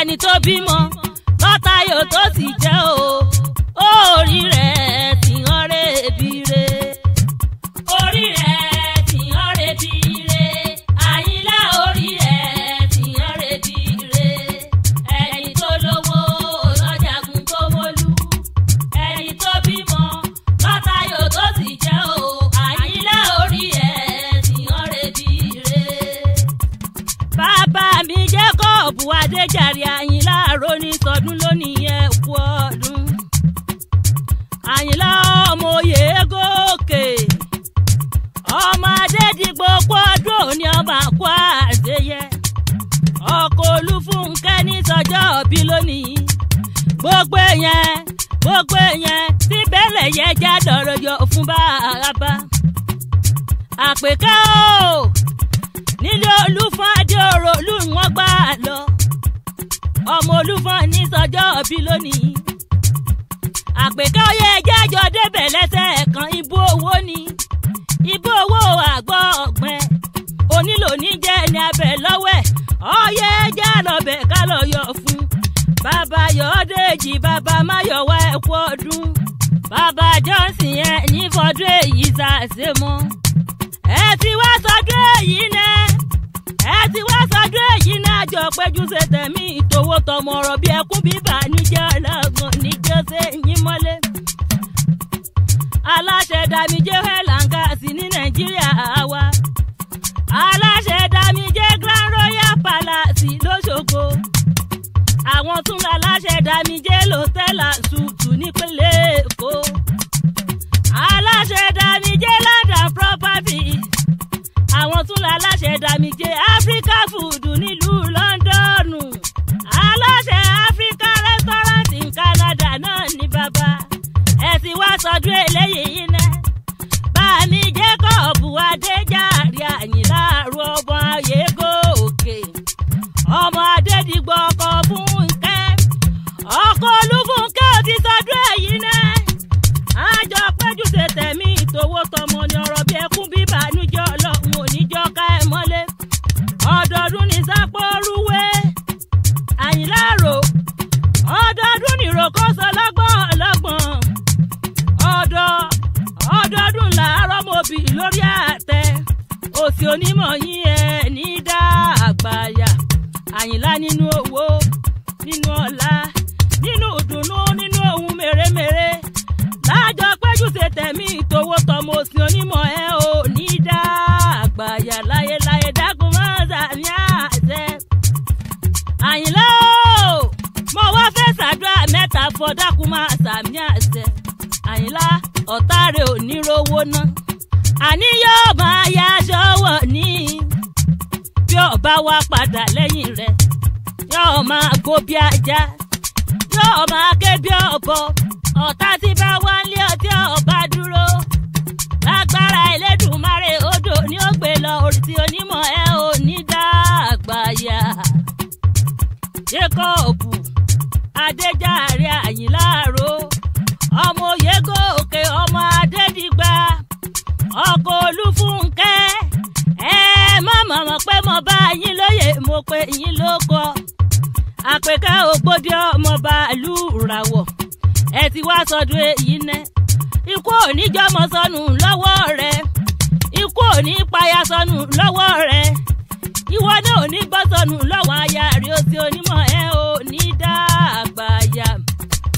ẹni tó bímọ lọ́tayọ̀ tó sì jẹ́ o orí rẹ̀ tí hàn rẹ̀ bí re. Orí rẹ̀ tí hàn rẹ̀ bí re. Àyìnlá orí rẹ̀ tí hàn rẹ̀ bí re. Ẹni tó lówó lọ́jàgùn tó wọlú. Ẹni tó bímọ lọ́tayọ̀ tó sì jẹ́ o Àyìnlá orí rẹ̀ tí hàn rẹ̀ bí re. Bàbá mi Jacob Adéjàre Àyìnlá Àròní sọdún lónìí ẹ kú ọdún. Àyìnlá ọmọ oyè gòkè ọmọ Adédìgbò kú ọdún òní ọba kú àṣeyẹ ọkọ Olúfúnkẹ́ ní sọjọ́ òbí lónìí. Gbogbo èèyàn tí bẹ́lẹ̀ yẹ já dọ̀rọ̀ yọ fún bàbá. Àpèkẹ́ o nílé Olúfọ́n Adéorò lù wọ́n gbà lọ. Ọmọ Olúfọ́n ní sọjọ́ òbí lónìí. Àpèkẹ́ oyè ẹjẹ́ àjọ débẹ̀ lẹ́sẹ̀ kan ibú owó ni. Ibú owó àgbọ̀ ọ̀gbẹ́. Onílò ní jẹ́ ẹni abẹ lọ́wẹ̀. Oyè ẹjẹ́ àlọ́bẹ̀ ká lọ yọ fún. Bàbá Yọ̀ọ́dèjì bàbá Máyọ̀wá ẹ kú ọdún. Bàbá Johnson ẹ ní fọdún èyí ṣàṣe mọ́. Ẹ ti wá sọdún èyí náà. Ẹ ti wá sọdún èyí náà jọ péjú ṣe tẹ̀mí ìtòwó tọmọ ọ̀rọ̀ bí ẹkún bíbà níjẹ́ ọlọ́gbọ̀n níjọ́ ṣe yín mọ́lé. Aláṣẹ Damije Hẹ́làǹkà sí ní Nàìjíríà wa. Aláṣẹ Damije Grand Royal Palace l'Óṣogbo. Àwọn tún láláṣẹ Damije Lọ́tẹ́là Sùtù nípínlẹ̀ Èkó. Aláṣẹ Damije Land and Property. Àwọn tún láláṣẹ Damije Africa Food nílùú Lọ́ńdọ̀nù. Aláṣẹ Africa Restaurant in Canada náà ní bàbá. Ẹ ti wá sọdún eléyìí náà. Bàmí Jacob Adéjàre Àyìnlá Àrò ọmọ oyè gòkè. Ọmọ Adédìgbò ọkọ Fúnkẹ́. Ọkọ Olúfúnkẹ́ ò ti sọdún èyí náà. Àjọ péjú ṣe tẹ̀mí ìtòwó tọmọ ní ọ̀rọ̀ bí ẹkún bíbà níjọ́ ọlọ́run oníjọ́ ká ẹ mọ́lé. Ọdọọdún ní sápórúwé. Àyìnlá Àrò. Ọdọọdún ní ìròkọ́sọ lọ́gbọ̀n. Ọdọọdún làárọ̀ mọ́bì lórí àtẹ. Òsì onímọ̀ yín ẹ ní dá àgbàyà. Àyìnlá nínú owó, nínú ọlá, nínú ìdùnnú, nínú ohun mèremère. Lájọ péjú ṣe tẹ̀mí ìtòwó tọmọ òsì onímọ̀ ẹ ò ní dá àgbàyà láyéláyé dákun máa sàmì àṣẹ. Àyìnlá o mo wá fẹ́ ṣàdúrà mẹ́ta fọ́ dákun máa sàmì àṣẹ. Àyìnlá ọ̀tá rẹ̀ ò ní rówó ná. Àní yóò máa ya aṣọ wọ̀ ní. Bí ọba wá padà lẹ́yìn rẹ̀ yóò máa gbó bí ajá. Yóò máa ké bí ọ̀bọ. Ọ̀tá tí bá wá ń lé ọtí ọba dúró. Lágbára Elédùmarè odò ni ó gbé lọ orí tí onímọ̀ ẹ ò ní dá àgbàyà. Jacob Adéjàre Àyìnlá Àrò. Ọmọ oyè gòkè ọmọ Adédìgbà. Ọkọ Olúfúnkẹ́. Ẹ má mọ̀ pé mo bá yín lóye mo pé yín lóko. Àpèkẹ́ Ògbódì ọmọ bàálù ràwọ̀. Ẹ ti wá sọdún èyí náà. Ikú ò ní jọmọ sọnù lọ́wọ́ rẹ̀. Ikú ò ní paya sọnù lọ́wọ́ rẹ̀. Ìwọ náà ò ní bọ́ sọnù lọ́wọ́ aya rí o sí onímọ̀ ẹ ò ní dá àgbàyà.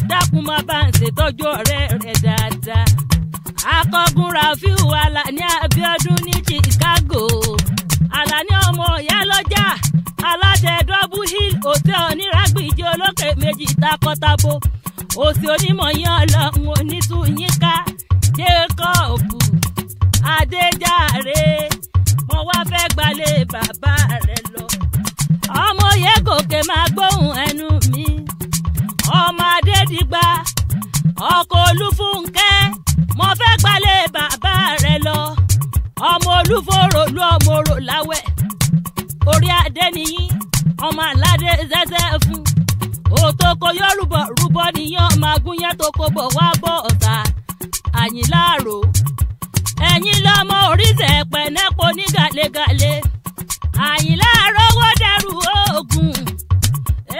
Dákun máa bá ń ṣètọ́jú ọ̀rẹ́ rẹ̀ dáadáa. Akọgun Rafiu Alani Abiodun ní Chicago. Alani ọmọ ìyá lọ́jà. Aláṣẹ Double Hill Hotel oníràgbìjì olókè méjì takọtabo. Òsì onímọ̀ yín ọlọ́run onítúyínká. Jacob Adéjàre mo wá fẹ́ gbalẹ̀ bàbá rẹ̀ lọ. Ọmọ oyè gòkè máa gbóhùn ẹnu mi. Ọmọ Adédìgbà ọkọ Olúfúnkẹ́ mo fẹ́ gbalẹ̀ bàbá rẹ̀ lọ. Ọmọ Olúfòrò lu ọmọ orò láwẹ̀. Orí adé nìyí ọmọ aládé zẹ́zẹ́ fún. Òtòkò Yorùbá rúbọ nìyàn máa gúnyẹ́ tó kó bọ̀ wá bọ̀ ọ̀tá. Àyìnlá Àrò. Ẹ̀yin lọ́mọ oríṣẹ̀ pẹ̀nẹ́pọ̀ ní gàlégàlé. Àyìnlá Àrò wó dẹrù oògùn.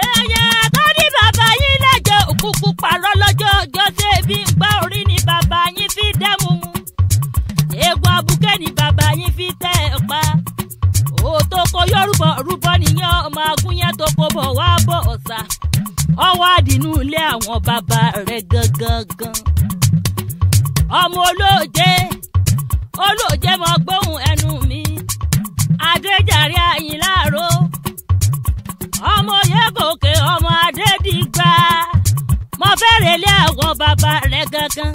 Ẹyẹ ọwọ́ àdínú ilé àwọn bàbá rẹ̀ gangan. ọmọ olóòjé mọ gbóhùn ẹnu mi Adéjàre Àyìnlá Àrò ọmọ Oyègòkè ọmọ Adédìgbà mo fẹ́rẹ̀ lé àwọn bàbá rẹ̀ gangan.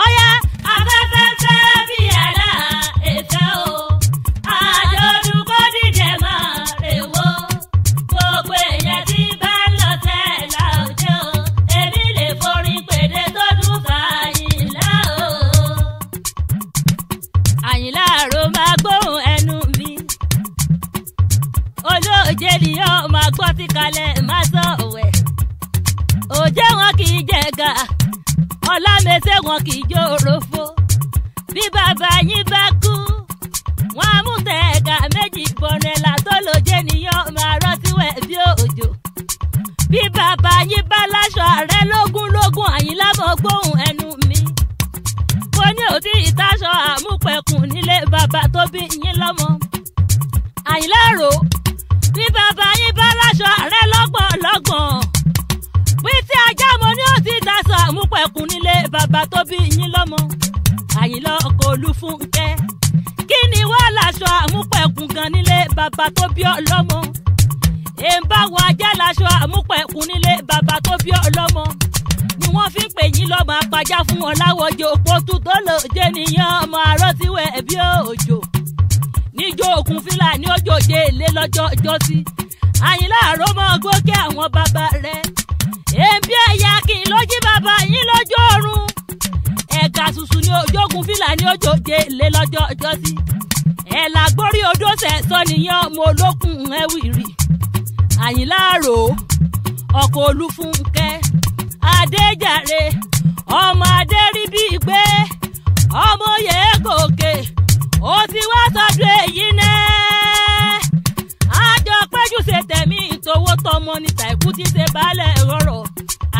ọ̀yá afẹ́fẹ́ fẹ́ bí àlá èfẹ́ o àjọ̀dún kò dìde mọ́ èwo gbogbo èèyàn tí bá ń lọ tẹ́lá òjò èmi lè forin pèdè tó dùn fàyìnlá o. Àyìnlá Àrò máa gbóhùn ẹnu mi olóòjé ni yóò máa gbọ́ tí kalẹ̀ má sọ òwe òjé wọn kì í jẹ̀gà ọlámẹsẹ̀ wọn kì í jòròfo bí bàbá yín bá kú wọn á mú tẹ̀gà méjì bọ̀nẹ̀là tó lójé ni yóò máa rántí wẹ̀ bí òjò bí bàbá yín bá láṣọ ààrẹ lógún Àyìnlá mọ gbóhùn ẹnu mi mo ní òtí ìtaṣọ àmúpẹ̀kùn nílé bàbá tó bí yín lọ́mọ Àyìnlá Àrò bí bàbá yín bá láṣọ ààrẹ lọ́gbọ̀n bí tí ajá mo ní òtí ìtaṣọ àmúpẹ̀kùn nílé bàbá tó bí yín lọ́mọ Àyìnlá ọkọ Olúfúnkẹ́ kí ni wọ́n láṣọ àmúpẹ̀kùn gan nílé bàbá tó bí ọlọ́mọ èèbáwọ̀ ajá láṣọ àmúpẹ̀kùn nílé bàbá tó bí ọlọ́mọ ni wọ́n fi ń pè yín lọ́mọ apajá fún wọn láwọ̀jọ òpótú tó lòjé nìyẹn ọmọ àrọ́tíwẹ̀ bí òjò níjó òkun fílà ní òjòjé ilé lọ́jọ́ ọjọ́sí Àyìnlá Àrò mọ́ gòkè àwọn bàbá rẹ̀ èbí ẹ̀yà kì í lójí bàbá yín lójú ọ̀run ẹ̀ka ṣùṣù ní òjòkun fílà ní òjòjé ilé lọ́jọ́ ọjọ́sí ẹ̀là gbórí odò sẹ̀sọ nìyẹn ọmọ olókùn ẹ̀wìrì Àyìnlá Àrò ọkọ Olúfúnkẹ́ Adéjàre ọmọ Adéríbígbé ọmọ Oyègòkè ó ti wá sọ́dọ̀ èyí náà àjọ péjú ṣe tẹ̀mí ìtòwó tọmọ níta ìkú tí ṣe baálẹ̀ rọrọ̀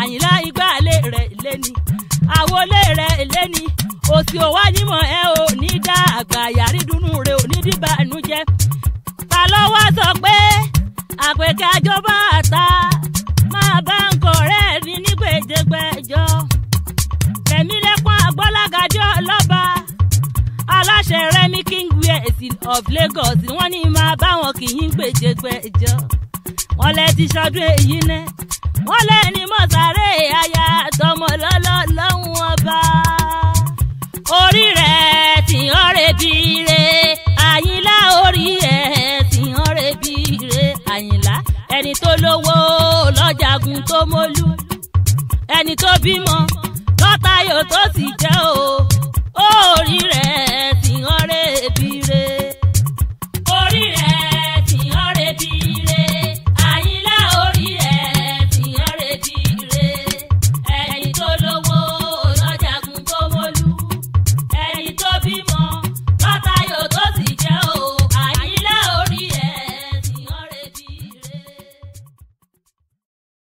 Àyìnlá ìgbàlè rẹ̀ lẹ́ni àwọlé rẹ̀ lẹ́ni òsì òwá nímọ̀ ẹ ò ní dá àgbà yàrí dúnú rẹ̀ ò ní dìbà ẹnu jẹ́ ta ló wá sọ pé àpèkẹ́ àjọba àta máa bá ń kọ̀rẹ́ mi ní gbèjègbèjọ Rẹ̀mílẹ́kún Àgbọ́lágadé Ọlọ́ba aláṣẹ Rẹ́mí King Wears of Lagos wọ́n ní máa bá wọn kì í gbèjègbèjọ wọ́n lẹ ti ṣọdún èyí náà wọ́n lẹ ní mọ̀sáré aya tọmọ lọ́lọ́ lọ́hùn ọba orí rẹ̀ tí ń rẹ̀ bí rẹ̀ Àyìnlá orí ẹ̀ tí ń rẹ̀ bí rẹ̀ Àyìnlá ẹni tó lówó lọ́jàgùn tó mólú ẹni tó bímọ lọ́tayọ̀ tó sì jẹ́ o